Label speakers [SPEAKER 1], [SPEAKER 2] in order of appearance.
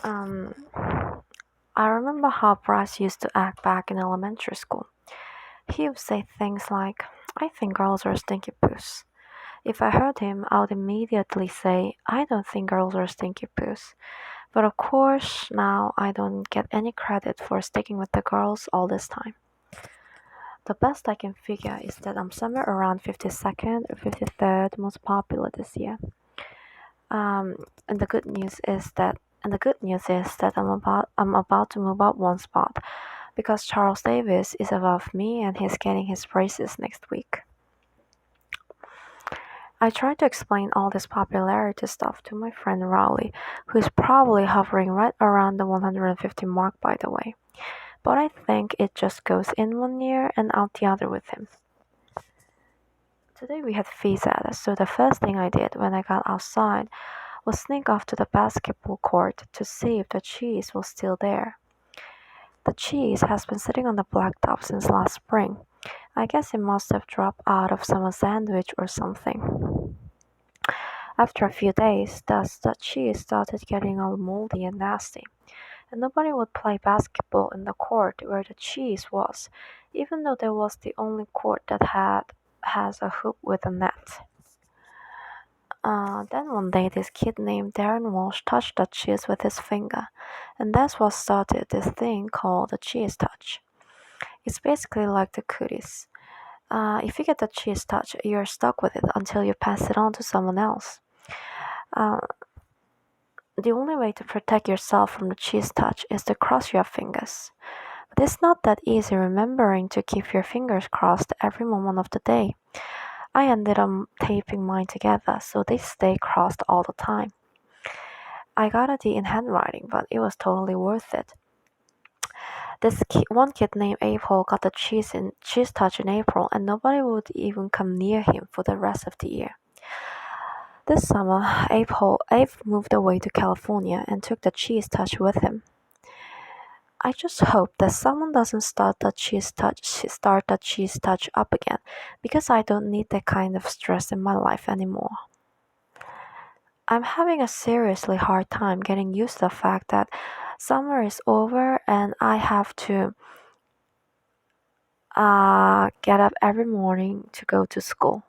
[SPEAKER 1] Um, I remember how Bryce used to act back in elementary school. He would say things like, I think girls are stinky poos. If I heard him, I would immediately say, I don't think girls are stinky poos. But of course, now I don't get any credit for sticking with the girls all this time. The best I can figure is that I'm somewhere around 52nd or 53rd most popular this year. And the good news is that I'm about to move up one spot because Charles Davis is above me and he's getting his braces next week. I tried to explain all this popularity stuff to my friend Rowley, who is probably hovering right around the 150 mark by the way. But I think it just goes in one ear and out the other with him. Today we had phys so the first thing I did when I got outside was sneak off to the basketball court to see if the cheese was still there. The cheese has been sitting on the blacktop since last spring. I guess it must have dropped out of someone's sandwich or something. After a few days, thus the cheese started getting all moldy and nasty, and nobody would play basketball in the court where the cheese was, even though there was the only court that has a hoop with a net. Then one day this kid named Darren Walsh touched the cheese with his finger, and that's what started this thing called the cheese touch. It's basically like the cooties. If you get the cheese touch, you're stuck with it until you pass it on to someone else. Uh, the only way to protect yourself from the cheese touch is to cross your fingers. But it's not that easy remembering to keep your fingers crossed every moment of the day. I ended up taping mine together so they stay crossed all the time. I got a D in handwriting, but it was totally worth it. One kid named April got the cheese touch in April, and nobody would even come near him for the rest of the year. This summer, Abe moved away to California and took the cheese touch with him. I just hope that someone doesn't start the cheese touch up again, because I don't need that kind of stress in my life anymore. I'm having a seriously hard time getting used to the fact that summer is over and I have to get up every morning to go to school.